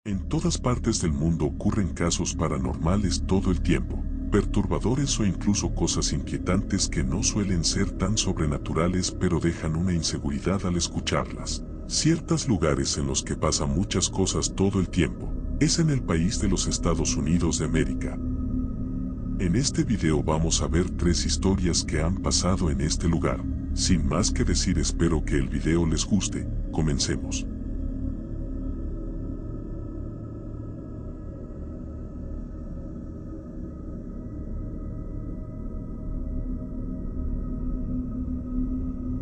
En todas partes del mundo ocurren casos paranormales todo el tiempo, perturbadores o incluso cosas inquietantes que no suelen ser tan sobrenaturales pero dejan una inseguridad al escucharlas. Ciertos lugares en los que pasan muchas cosas todo el tiempo, es en el país de los Estados Unidos de América. En este video vamos a ver 3 historias que han pasado en este lugar. Sin más que decir, espero que el video les guste. Comencemos.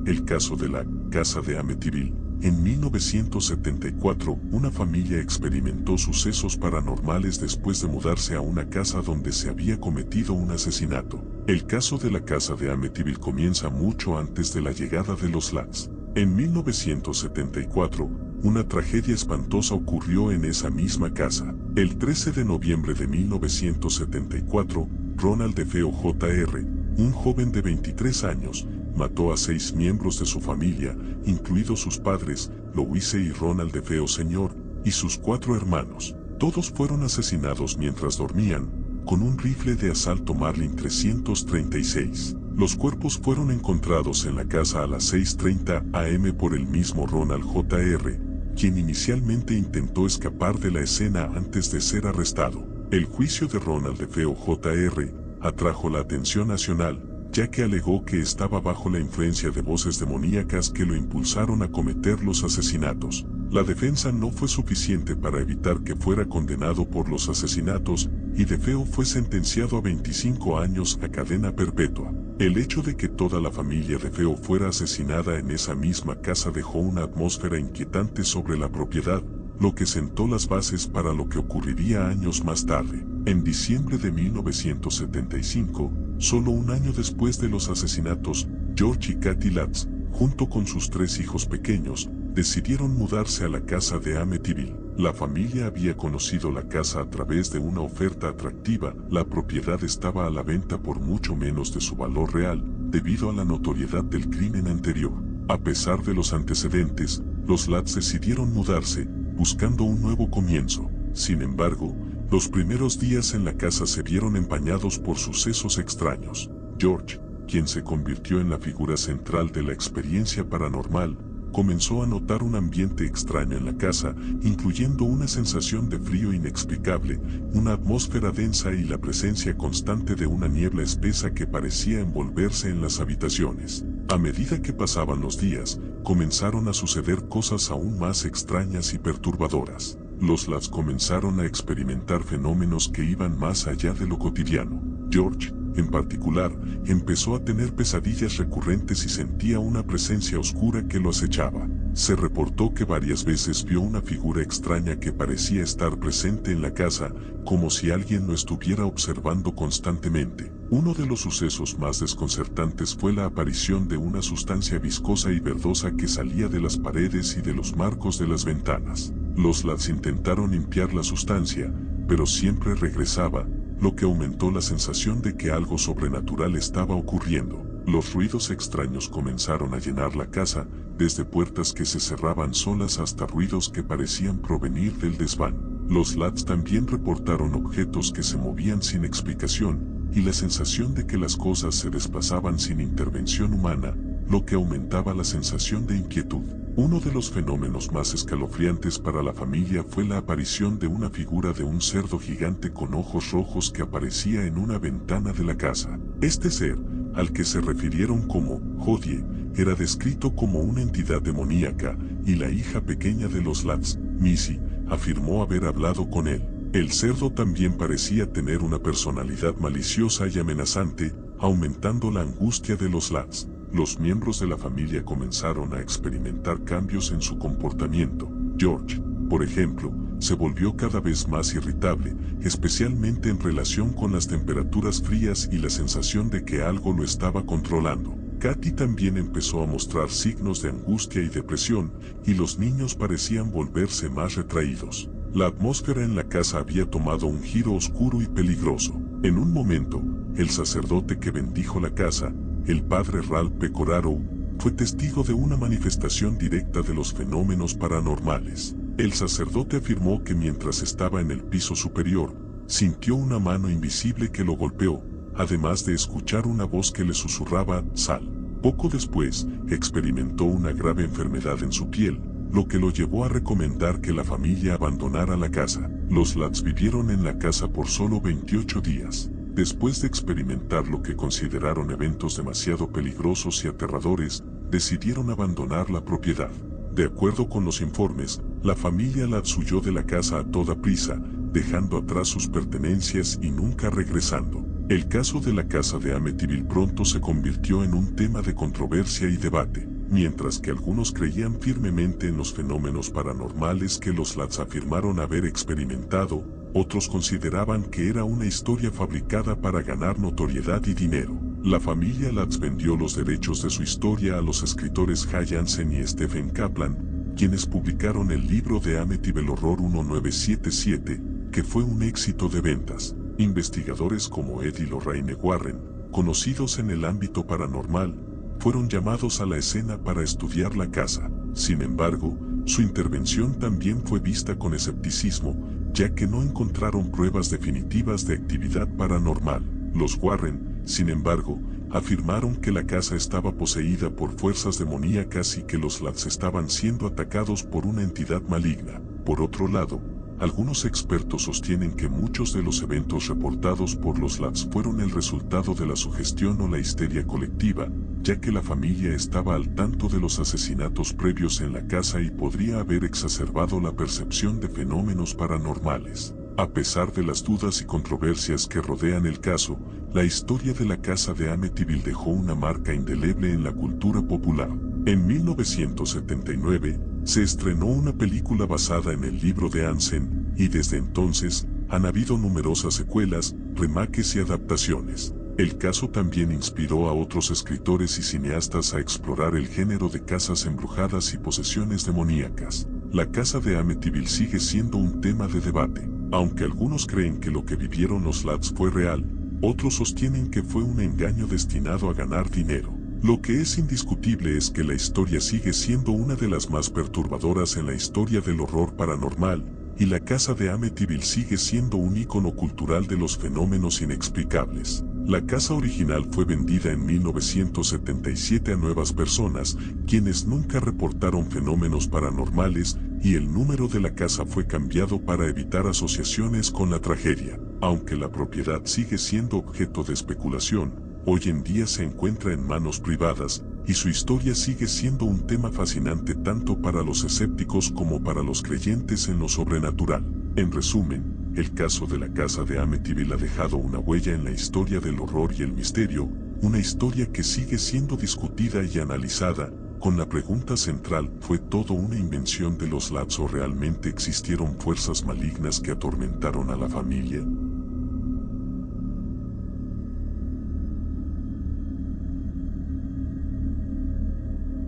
El caso de la casa de Amityville. En 1974, una familia experimentó sucesos paranormales después de mudarse a una casa donde se había cometido un asesinato. El caso de la casa de Amityville comienza mucho antes de la llegada de los Lats. En 1974, una tragedia espantosa ocurrió en esa misma casa. El 13 de noviembre de 1974, Ronald DeFeo Jr., un joven de 23 años, mató a 6 miembros de su familia, incluidos sus padres, Louise y Ronald DeFeo Sr., y sus 4 hermanos. Todos fueron asesinados mientras dormían, con un rifle de asalto Marlin 336. Los cuerpos fueron encontrados en la casa a las 6:30 am por el mismo Ronald Jr., quien inicialmente intentó escapar de la escena antes de ser arrestado. El juicio de Ronald DeFeo Jr. atrajo la atención nacional, ya que alegó que estaba bajo la influencia de voces demoníacas que lo impulsaron a cometer los asesinatos. La defensa no fue suficiente para evitar que fuera condenado por los asesinatos, y DeFeo fue sentenciado a 25 años a cadena perpetua. El hecho de que toda la familia DeFeo fuera asesinada en esa misma casa dejó una atmósfera inquietante sobre la propiedad, lo que sentó las bases para lo que ocurriría años más tarde. En diciembre de 1975, solo un año después de los asesinatos, George y Kathy Latz, junto con sus 3 hijos pequeños, decidieron mudarse a la casa de Amityville. La familia había conocido la casa a través de una oferta atractiva. La propiedad estaba a la venta por mucho menos de su valor real, debido a la notoriedad del crimen anterior. A pesar de los antecedentes, los Latz decidieron mudarse, buscando un nuevo comienzo. Sin embargo, los primeros días en la casa se vieron empañados por sucesos extraños. George, quien se convirtió en la figura central de la experiencia paranormal, comenzó a notar un ambiente extraño en la casa, incluyendo una sensación de frío inexplicable, una atmósfera densa y la presencia constante de una niebla espesa que parecía envolverse en las habitaciones. A medida que pasaban los días, comenzaron a suceder cosas aún más extrañas y perturbadoras. Los Latz comenzaron a experimentar fenómenos que iban más allá de lo cotidiano. George, en particular, empezó a tener pesadillas recurrentes y sentía una presencia oscura que lo acechaba. Se reportó que varias veces vio una figura extraña que parecía estar presente en la casa, como si alguien lo estuviera observando constantemente. Uno de los sucesos más desconcertantes fue la aparición de una sustancia viscosa y verdosa que salía de las paredes y de los marcos de las ventanas. Los Latz intentaron limpiar la sustancia, pero siempre regresaba, lo que aumentó la sensación de que algo sobrenatural estaba ocurriendo. Los ruidos extraños comenzaron a llenar la casa, desde puertas que se cerraban solas hasta ruidos que parecían provenir del desván. Los Latz también reportaron objetos que se movían sin explicación, y la sensación de que las cosas se desplazaban sin intervención humana, lo que aumentaba la sensación de inquietud. Uno de los fenómenos más escalofriantes para la familia fue la aparición de una figura de un cerdo gigante con ojos rojos que aparecía en una ventana de la casa. Este ser, al que se refirieron como Hodie, era descrito como una entidad demoníaca, y la hija pequeña de los Latz, Missy, afirmó haber hablado con él. El cerdo también parecía tener una personalidad maliciosa y amenazante, aumentando la angustia de los Latz. Los miembros de la familia comenzaron a experimentar cambios en su comportamiento. George, por ejemplo, se volvió cada vez más irritable, especialmente en relación con las temperaturas frías y la sensación de que algo lo estaba controlando. Kathy también empezó a mostrar signos de angustia y depresión, y los niños parecían volverse más retraídos. La atmósfera en la casa había tomado un giro oscuro y peligroso. En un momento, el sacerdote que bendijo la casa, el padre Ralph Pecoraro, fue testigo de una manifestación directa de los fenómenos paranormales. El sacerdote afirmó que mientras estaba en el piso superior, sintió una mano invisible que lo golpeó, además de escuchar una voz que le susurraba, "Sal". Poco después, experimentó una grave enfermedad en su piel, lo que lo llevó a recomendar que la familia abandonara la casa. Los Latz vivieron en la casa por solo 28 días. Después de experimentar lo que consideraron eventos demasiado peligrosos y aterradores, decidieron abandonar la propiedad. De acuerdo con los informes, la familia Latz huyó de la casa a toda prisa, dejando atrás sus pertenencias y nunca regresando. El caso de la casa de Amityville pronto se convirtió en un tema de controversia y debate. Mientras que algunos creían firmemente en los fenómenos paranormales que los Latz afirmaron haber experimentado, otros consideraban que era una historia fabricada para ganar notoriedad y dinero. La familia Latz vendió los derechos de su historia a los escritores Hal Jansen y Stephen Kaplan, quienes publicaron el libro de Amityville Horror 1977, que fue un éxito de ventas. Investigadores como Ed y Lorraine Warren, conocidos en el ámbito paranormal, fueron llamados a la escena para estudiar la casa. Sin embargo, su intervención también fue vista con escepticismo, ya que no encontraron pruebas definitivas de actividad paranormal. Los Warren, sin embargo, afirmaron que la casa estaba poseída por fuerzas demoníacas y que los Latz estaban siendo atacados por una entidad maligna. Por otro lado, algunos expertos sostienen que muchos de los eventos reportados por los Latz fueron el resultado de la sugestión o la histeria colectiva, ya que la familia estaba al tanto de los asesinatos previos en la casa y podría haber exacerbado la percepción de fenómenos paranormales. A pesar de las dudas y controversias que rodean el caso, la historia de la casa de Amityville dejó una marca indeleble en la cultura popular. En 1979, se estrenó una película basada en el libro de Jansen, y desde entonces, han habido numerosas secuelas, remakes y adaptaciones. El caso también inspiró a otros escritores y cineastas a explorar el género de casas embrujadas y posesiones demoníacas. La casa de Amityville sigue siendo un tema de debate. Aunque algunos creen que lo que vivieron los Latz fue real, otros sostienen que fue un engaño destinado a ganar dinero. Lo que es indiscutible es que la historia sigue siendo una de las más perturbadoras en la historia del horror paranormal, y la casa de Amityville sigue siendo un ícono cultural de los fenómenos inexplicables. La casa original fue vendida en 1977 a nuevas personas, quienes nunca reportaron fenómenos paranormales, y el número de la casa fue cambiado para evitar asociaciones con la tragedia. Aunque la propiedad sigue siendo objeto de especulación, hoy en día se encuentra en manos privadas, y su historia sigue siendo un tema fascinante tanto para los escépticos como para los creyentes en lo sobrenatural. En resumen, el caso de la casa de Amityville ha dejado una huella en la historia del horror y el misterio, una historia que sigue siendo discutida y analizada, con la pregunta central: ¿fue todo una invención de los Latz o realmente existieron fuerzas malignas que atormentaron a la familia?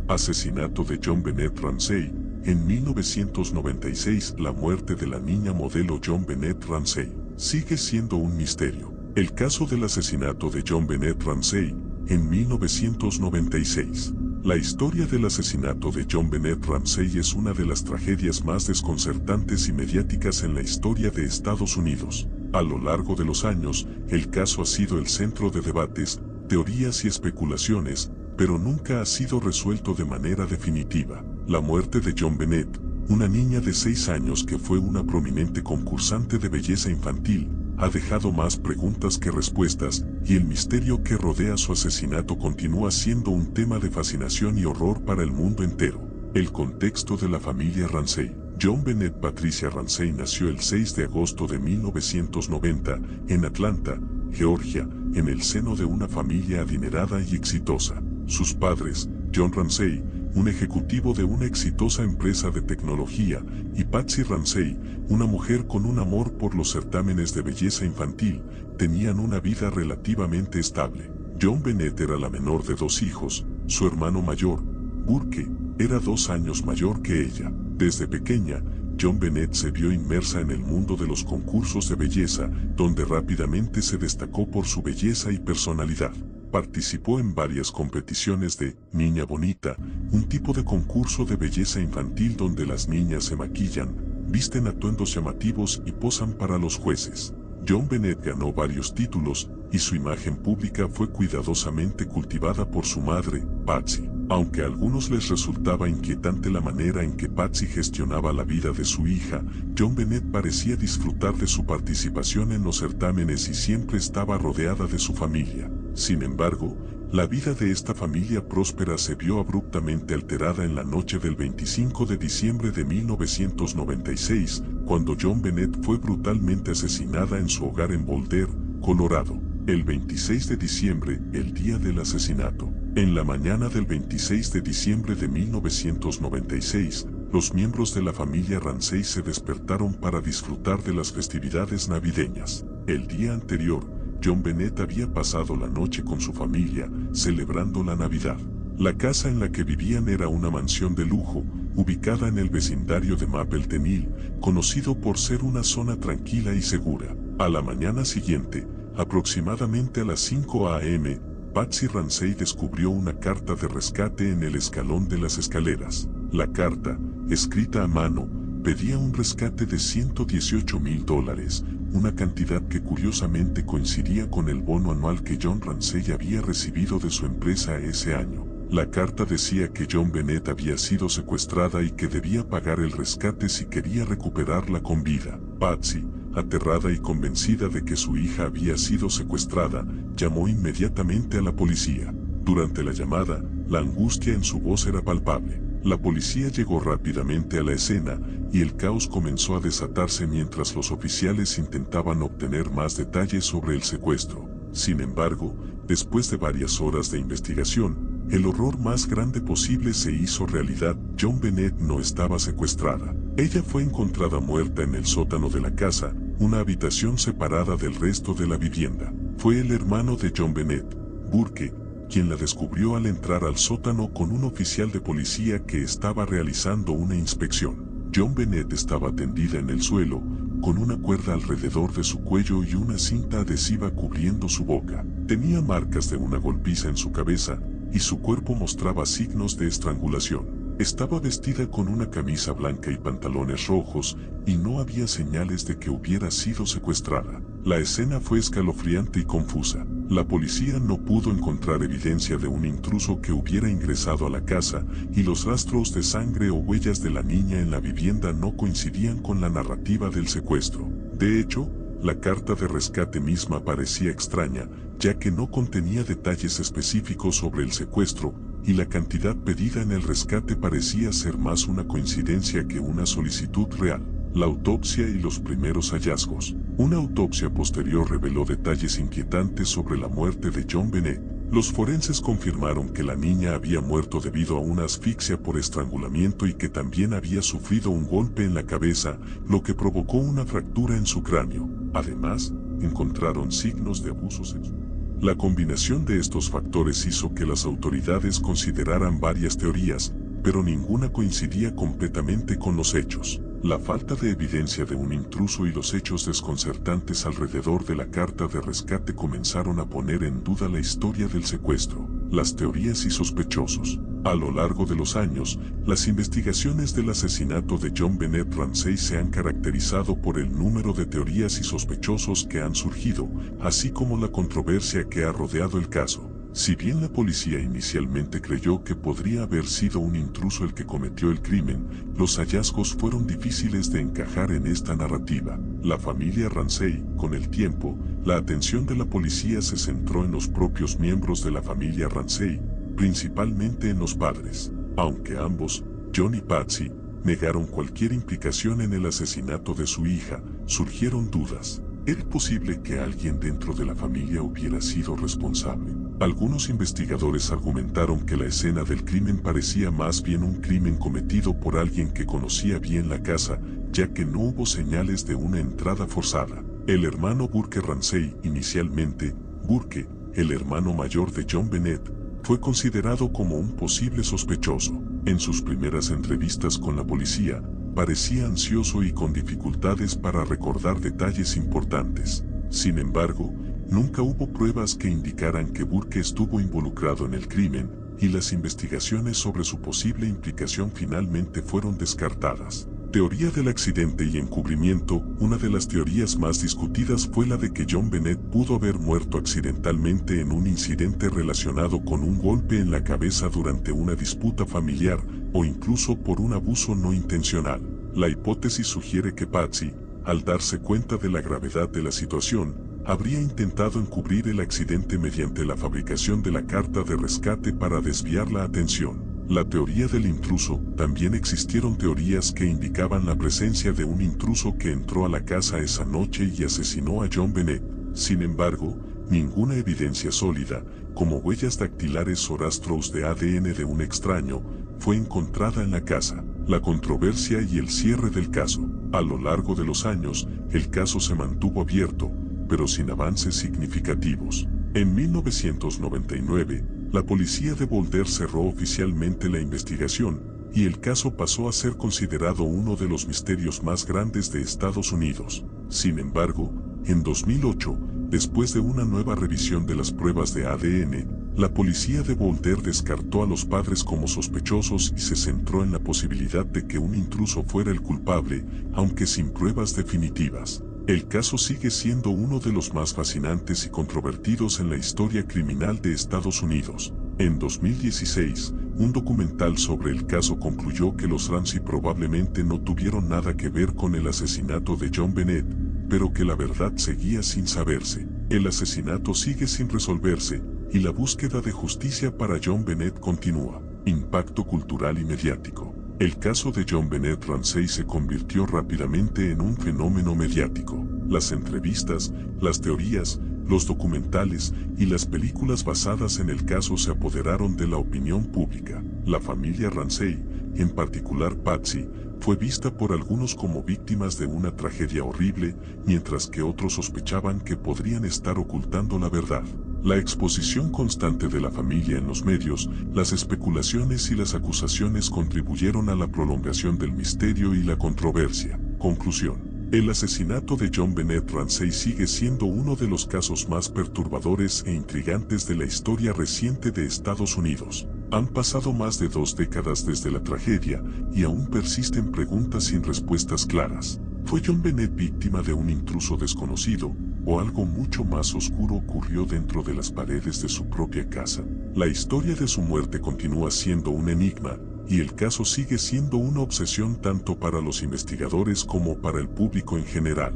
Asesinato de John Bennett Ramsey. En 1996, la muerte de la niña modelo John Bennett Ramsey sigue siendo un misterio. El caso del asesinato de John Bennett Ramsey, en 1996. La historia del asesinato de John Bennett Ramsey es una de las tragedias más desconcertantes y mediáticas en la historia de Estados Unidos. A lo largo de los años, el caso ha sido el centro de debates, teorías y especulaciones, pero nunca ha sido resuelto de manera definitiva. La muerte de John Bennett, una niña de 6 años que fue una prominente concursante de belleza infantil, ha dejado más preguntas que respuestas, y el misterio que rodea su asesinato continúa siendo un tema de fascinación y horror para el mundo entero. El contexto de la familia Ramsey. John Bennett Patricia Ramsey nació el 6 de agosto de 1990, en Atlanta, Georgia, en el seno de una familia adinerada y exitosa. Sus padres, John Ramsey, un ejecutivo de una exitosa empresa de tecnología, y Patsy Ramsey, una mujer con un amor por los certámenes de belleza infantil, tenían una vida relativamente estable. John Bennett era la menor de 2 hijos. Su hermano mayor, Burke, era 2 años mayor que ella. Desde pequeña, John Bennett se vio inmersa en el mundo de los concursos de belleza, donde rápidamente se destacó por su belleza y personalidad. Participó en varias competiciones de Niña Bonita, un tipo de concurso de belleza infantil donde las niñas se maquillan, visten atuendos llamativos y posan para los jueces. John Bennett ganó varios títulos, y su imagen pública fue cuidadosamente cultivada por su madre, Patsy. Aunque a algunos les resultaba inquietante la manera en que Patsy gestionaba la vida de su hija, John Bennett parecía disfrutar de su participación en los certámenes y siempre estaba rodeada de su familia. Sin embargo, la vida de esta familia próspera se vio abruptamente alterada en la noche del 25 de diciembre de 1996, cuando John Bennett fue brutalmente asesinada en su hogar en Boulder, Colorado. El 26 de diciembre, el día del asesinato. En la mañana del 26 de diciembre de 1996, los miembros de la familia Ramsey se despertaron para disfrutar de las festividades navideñas. El día anterior, John Bennett había pasado la noche con su familia, celebrando la Navidad. La casa en la que vivían era una mansión de lujo, ubicada en el vecindario de Mapleton Hill, conocido por ser una zona tranquila y segura. A la mañana siguiente, aproximadamente a las 5 a.m., Patsy Ramsey descubrió una carta de rescate en el escalón de las escaleras. La carta, escrita a mano, pedía un rescate de $118,000, una cantidad que curiosamente coincidía con el bono anual que John Ramsey había recibido de su empresa ese año. La carta decía que John Bennett había sido secuestrada y que debía pagar el rescate si quería recuperarla con vida. Patsy, aterrada y convencida de que su hija había sido secuestrada, llamó inmediatamente a la policía. Durante la llamada, la angustia en su voz era palpable. La policía llegó rápidamente a la escena, y el caos comenzó a desatarse mientras los oficiales intentaban obtener más detalles sobre el secuestro. Sin embargo, después de varias horas de investigación, el horror más grande posible se hizo realidad. John Bennett no estaba secuestrada. Ella fue encontrada muerta en el sótano de la casa, una habitación separada del resto de la vivienda. Fue el hermano de John Bennett, Burke, quien la descubrió al entrar al sótano con un oficial de policía que estaba realizando una inspección. John Bennett estaba tendida en el suelo, con una cuerda alrededor de su cuello y una cinta adhesiva cubriendo su boca. Tenía marcas de una golpiza en su cabeza, y su cuerpo mostraba signos de estrangulación. Estaba vestida con una camisa blanca y pantalones rojos, y no había señales de que hubiera sido secuestrada. La escena fue escalofriante y confusa. La policía no pudo encontrar evidencia de un intruso que hubiera ingresado a la casa, y los rastros de sangre o huellas de la niña en la vivienda no coincidían con la narrativa del secuestro. De hecho, la carta de rescate misma parecía extraña, ya que no contenía detalles específicos sobre el secuestro, y la cantidad pedida en el rescate parecía ser más una coincidencia que una solicitud real. La autopsia y los primeros hallazgos. Una autopsia posterior reveló detalles inquietantes sobre la muerte de John Bennett. Los forenses confirmaron que la niña había muerto debido a una asfixia por estrangulamiento y que también había sufrido un golpe en la cabeza, lo que provocó una fractura en su cráneo. Además, encontraron signos de abuso sexual. La combinación de estos factores hizo que las autoridades consideraran varias teorías, pero ninguna coincidía completamente con los hechos. La falta de evidencia de un intruso y los hechos desconcertantes alrededor de la carta de rescate comenzaron a poner en duda la historia del secuestro, las teorías y sospechosos. A lo largo de los años, las investigaciones del asesinato de John Bennett Ramsey se han caracterizado por el número de teorías y sospechosos que han surgido, así como la controversia que ha rodeado el caso. Si bien la policía inicialmente creyó que podría haber sido un intruso el que cometió el crimen, los hallazgos fueron difíciles de encajar en esta narrativa. La familia Ramsey, con el tiempo, la atención de la policía se centró en los propios miembros de la familia Ramsey, principalmente en los padres. Aunque ambos, John y Patsy, negaron cualquier implicación en el asesinato de su hija, surgieron dudas. ¿Era posible que alguien dentro de la familia hubiera sido responsable? Algunos investigadores argumentaron que la escena del crimen parecía más bien un crimen cometido por alguien que conocía bien la casa, ya que no hubo señales de una entrada forzada. El hermano Burke Ramsey, inicialmente, Burke, el hermano mayor de John Bennett, fue considerado como un posible sospechoso. En sus primeras entrevistas con la policía, parecía ansioso y con dificultades para recordar detalles importantes. Sin embargo, nunca hubo pruebas que indicaran que Burke estuvo involucrado en el crimen, y las investigaciones sobre su posible implicación finalmente fueron descartadas. Teoría del accidente y encubrimiento. Una de las teorías más discutidas fue la de que John Bennett pudo haber muerto accidentalmente en un incidente relacionado con un golpe en la cabeza durante una disputa familiar, o incluso por un abuso no intencional. La hipótesis sugiere que Patsy, al darse cuenta de la gravedad de la situación, habría intentado encubrir el accidente mediante la fabricación de la carta de rescate para desviar la atención. La teoría del intruso. También existieron teorías que indicaban la presencia de un intruso que entró a la casa esa noche y asesinó a John Bennett. Sin embargo, ninguna evidencia sólida, como huellas dactilares o rastros de ADN de un extraño, fue encontrada en la casa. La controversia y el cierre del caso. A lo largo de los años, el caso se mantuvo abierto, pero sin avances significativos. En 1999, la policía de Boulder cerró oficialmente la investigación, y el caso pasó a ser considerado uno de los misterios más grandes de Estados Unidos. Sin embargo, en 2008, después de una nueva revisión de las pruebas de ADN, la policía de Boulder descartó a los padres como sospechosos y se centró en la posibilidad de que un intruso fuera el culpable, aunque sin pruebas definitivas. El caso sigue siendo uno de los más fascinantes y controvertidos en la historia criminal de Estados Unidos. En 2016, un documental sobre el caso concluyó que los Ramsey probablemente no tuvieron nada que ver con el asesinato de John Bennett, pero que la verdad seguía sin saberse. El asesinato sigue sin resolverse, y la búsqueda de justicia para John Bennett continúa. Impacto cultural y mediático. El caso de John Bennett Ramsey se convirtió rápidamente en un fenómeno mediático. Las entrevistas, las teorías, los documentales y las películas basadas en el caso se apoderaron de la opinión pública. La familia Ramsey, en particular Patsy, fue vista por algunos como víctimas de una tragedia horrible, mientras que otros sospechaban que podrían estar ocultando la verdad. La exposición constante de la familia en los medios, las especulaciones y las acusaciones contribuyeron a la prolongación del misterio y la controversia. Conclusión. El asesinato de John Bennett Ramsey sigue siendo uno de los casos más perturbadores e intrigantes de la historia reciente de Estados Unidos. Han pasado más de 2 décadas desde la tragedia, y aún persisten preguntas sin respuestas claras. ¿Fue John Bennett víctima de un intruso desconocido, o algo mucho más oscuro ocurrió dentro de las paredes de su propia casa? La historia de su muerte continúa siendo un enigma, y el caso sigue siendo una obsesión tanto para los investigadores como para el público en general.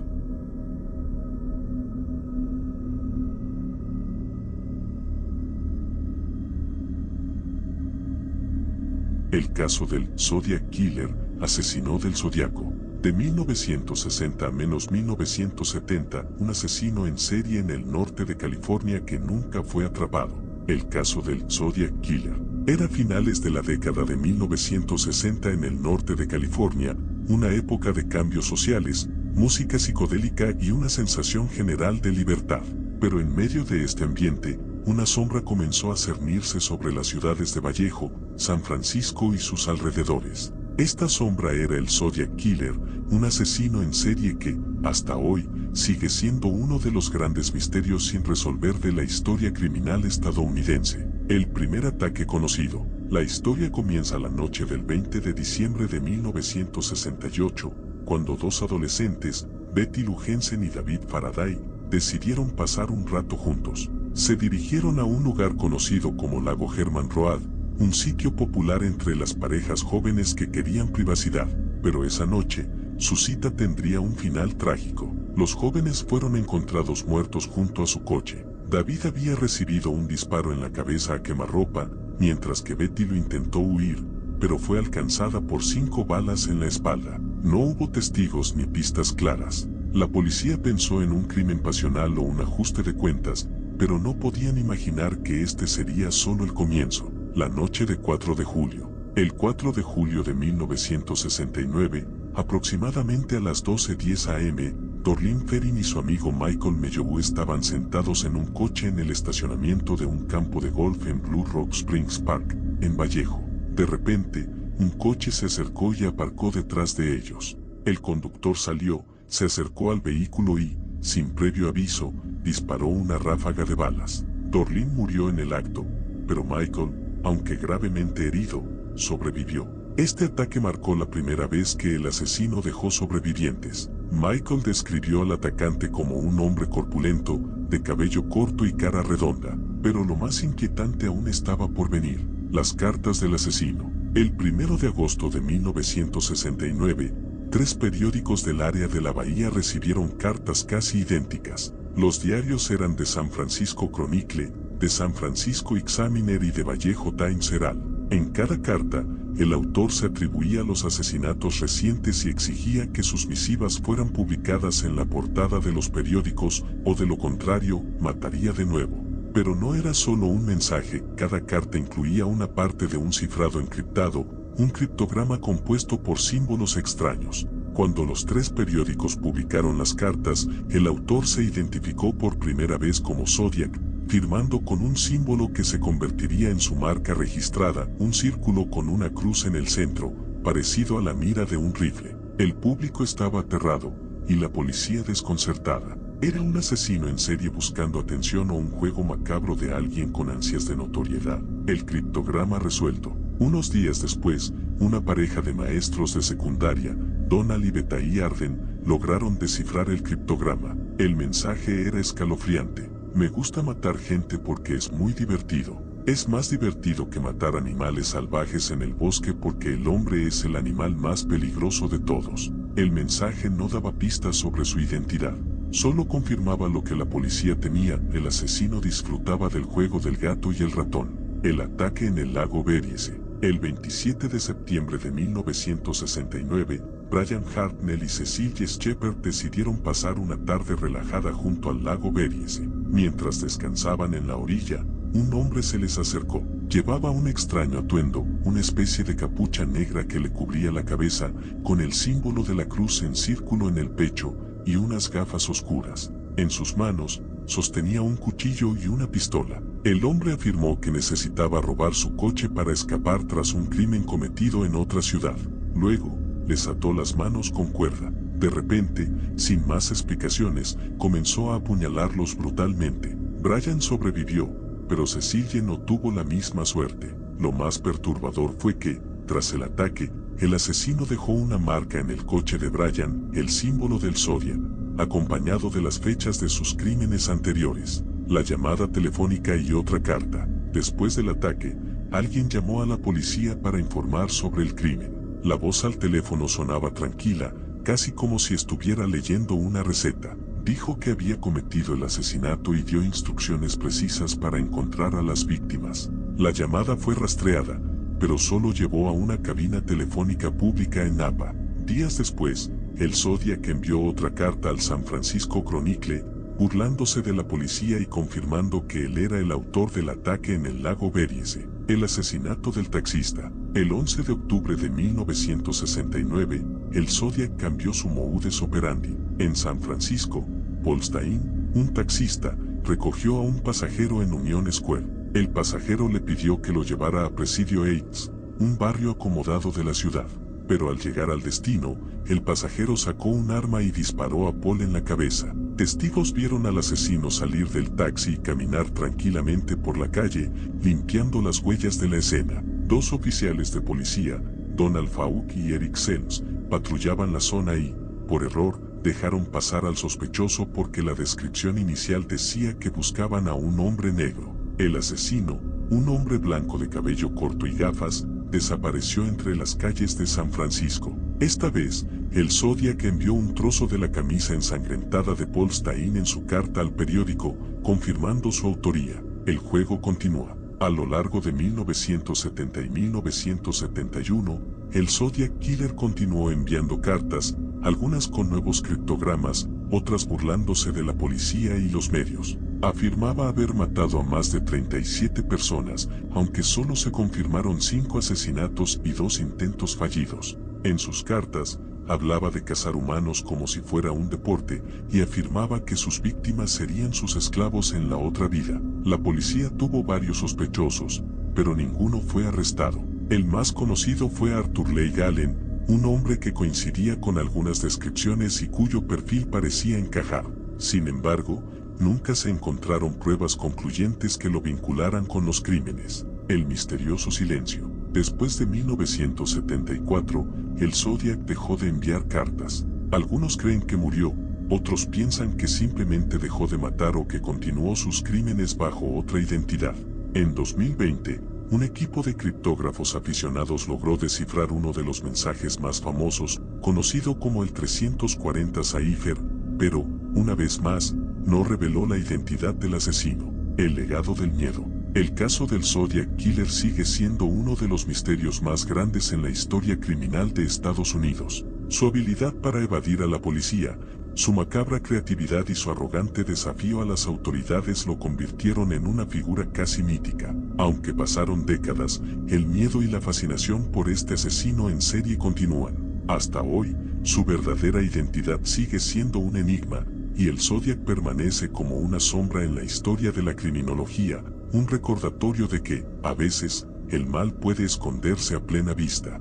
El caso del Zodiac Killer, asesino del Zodiaco. De 1960 a menos 1970, un asesino en serie en el norte de California que nunca fue atrapado. El caso del Zodiac Killer. Era finales de la década de 1960 en el norte de California, una época de cambios sociales, música psicodélica y una sensación general de libertad. Pero en medio de este ambiente, una sombra comenzó a cernirse sobre las ciudades de Vallejo, San Francisco y sus alrededores. Esta sombra era el Zodiac Killer, un asesino en serie que, hasta hoy, sigue siendo uno de los grandes misterios sin resolver de la historia criminal estadounidense. El primer ataque conocido. La historia comienza la noche del 20 de diciembre de 1968, cuando 2 adolescentes, Betty Lou Jensen y David Faraday, decidieron pasar un rato juntos. Se dirigieron a un lugar conocido como Lago Herman Road, un sitio popular entre las parejas jóvenes que querían privacidad, pero esa noche, su cita tendría un final trágico. Los jóvenes fueron encontrados muertos junto a su coche. David había recibido un disparo en la cabeza a quemarropa, mientras que Betty lo intentó huir, pero fue alcanzada por 5 balas en la espalda. No hubo testigos ni pistas claras. La policía pensó en un crimen pasional o un ajuste de cuentas, pero no podían imaginar que este sería solo el comienzo. La noche de 4 de julio. El 4 de julio de 1969, aproximadamente a las 12:10 am, Dorleen Ferrin y su amigo Michael Mellow estaban sentados en un coche en el estacionamiento de un campo de golf en Blue Rock Springs Park, en Vallejo. De repente, un coche se acercó y aparcó detrás de ellos. El conductor salió, se acercó al vehículo y, sin previo aviso, disparó una ráfaga de balas. Dorleen murió en el acto, pero Michael, aunque gravemente herido, sobrevivió. Este ataque marcó la primera vez que el asesino dejó sobrevivientes. Michael describió al atacante como un hombre corpulento, de cabello corto y cara redonda, pero lo más inquietante aún estaba por venir: las cartas del asesino. El 1 de agosto de 1969, 3 periódicos del área de la bahía recibieron cartas casi idénticas. Los diarios eran de San Francisco Chronicle, de San Francisco Examiner y de Vallejo Times Herald. En cada carta, el autor se atribuía los asesinatos recientes y exigía que sus misivas fueran publicadas en la portada de los periódicos, o de lo contrario, mataría de nuevo. Pero no era solo un mensaje, cada carta incluía una parte de un cifrado encriptado, un criptograma compuesto por símbolos extraños. Cuando los 3 periódicos publicaron las cartas, el autor se identificó por primera vez como Zodiac, firmando con un símbolo que se convertiría en su marca registrada, un círculo con una cruz en el centro, parecido a la mira de un rifle. El público estaba aterrado, y la policía desconcertada. ¿Era un asesino en serie buscando atención o un juego macabro de alguien con ansias de notoriedad? El criptograma resuelto. Unos días después, una pareja de maestros de secundaria, Donald y Bethany Arden, lograron descifrar el criptograma. El mensaje era escalofriante: me gusta matar gente porque es muy divertido. Es más divertido que matar animales salvajes en el bosque porque el hombre es el animal más peligroso de todos. El mensaje no daba pistas sobre su identidad. Solo confirmaba lo que la policía temía: el asesino disfrutaba del juego del gato y el ratón. El ataque en el lago Beriese. El 27 de septiembre de 1969, Brian Hartnell y Cecilia Shepard decidieron pasar una tarde relajada junto al lago Beriese. Mientras descansaban en la orilla, un hombre se les acercó. Llevaba un extraño atuendo, una especie de capucha negra que le cubría la cabeza, con el símbolo de la cruz en círculo en el pecho, y unas gafas oscuras. En sus manos, sostenía un cuchillo y una pistola. El hombre afirmó que necesitaba robar su coche para escapar tras un crimen cometido en otra ciudad. Luego, les ató las manos con cuerda. De repente, sin más explicaciones, comenzó a apuñalarlos brutalmente. Brian sobrevivió, pero Cecilia no tuvo la misma suerte. Lo más perturbador fue que, tras el ataque, el asesino dejó una marca en el coche de Brian, el símbolo del Zodiac, acompañado de las fechas de sus crímenes anteriores, la llamada telefónica y otra carta. Después del ataque, alguien llamó a la policía para informar sobre el crimen. La voz al teléfono sonaba tranquila, casi como si estuviera leyendo una receta. Dijo que había cometido el asesinato y dio instrucciones precisas para encontrar a las víctimas. La llamada fue rastreada, pero solo llevó a una cabina telefónica pública en Napa. Días después, el Zodiac envió otra carta al San Francisco Chronicle, burlándose de la policía y confirmando que él era el autor del ataque en el lago Beriese. El asesinato del taxista. El 11 de octubre de 1969, el Zodiac cambió su modus operandi. En San Francisco, Paul Stein, un taxista, recogió a un pasajero en Union Square. El pasajero le pidió que lo llevara a Presidio Heights, un barrio acomodado de la ciudad. Pero al llegar al destino, el pasajero sacó un arma y disparó a Paul en la cabeza. Testigos vieron al asesino salir del taxi y caminar tranquilamente por la calle, limpiando las huellas de la escena. 2 oficiales de policía, Donald Faulk y Eric Selms, patrullaban la zona y, por error, dejaron pasar al sospechoso porque la descripción inicial decía que buscaban a un hombre negro. El asesino, un hombre blanco de cabello corto y gafas, desapareció entre las calles de San Francisco. Esta vez, el Zodiac envió un trozo de la camisa ensangrentada de Paul Stein en su carta al periódico, confirmando su autoría. El juego continúa. A lo largo de 1970 y 1971, el Zodiac Killer continuó enviando cartas, algunas con nuevos criptogramas, otras burlándose de la policía y los medios. Afirmaba haber matado a más de 37 personas, aunque solo se confirmaron 5 asesinatos y 2 intentos fallidos. En sus cartas, hablaba de cazar humanos como si fuera un deporte, y afirmaba que sus víctimas serían sus esclavos en la otra vida. La policía tuvo varios sospechosos, pero ninguno fue arrestado. El más conocido fue Arthur Leigh Allen, un hombre que coincidía con algunas descripciones y cuyo perfil parecía encajar. Sin embargo, nunca se encontraron pruebas concluyentes que lo vincularan con los crímenes. El misterioso silencio. Después de 1974, el Zodiac dejó de enviar cartas. Algunos creen que murió, otros piensan que simplemente dejó de matar o que continuó sus crímenes bajo otra identidad. En 2020, un equipo de criptógrafos aficionados logró descifrar uno de los mensajes más famosos, conocido como el 340 Cipher, pero, una vez más, no reveló la identidad del asesino. El legado del miedo. El caso del Zodiac Killer sigue siendo uno de los misterios más grandes en la historia criminal de Estados Unidos. Su habilidad para evadir a la policía, su macabra creatividad y su arrogante desafío a las autoridades lo convirtieron en una figura casi mítica. Aunque pasaron décadas, el miedo y la fascinación por este asesino en serie continúan. Hasta hoy, su verdadera identidad sigue siendo un enigma, y el Zodiac permanece como una sombra en la historia de la criminología, un recordatorio de que, a veces, el mal puede esconderse a plena vista.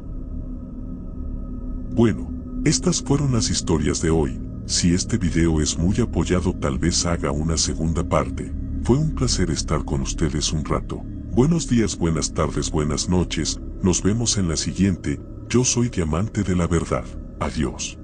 Bueno, estas fueron las historias de hoy. Si este video es muy apoyado, tal vez haga una segunda parte. Fue un placer estar con ustedes un rato. Buenos días, buenas tardes, buenas noches. Nos vemos en la siguiente. Yo soy Diamante de la Verdad. Adiós.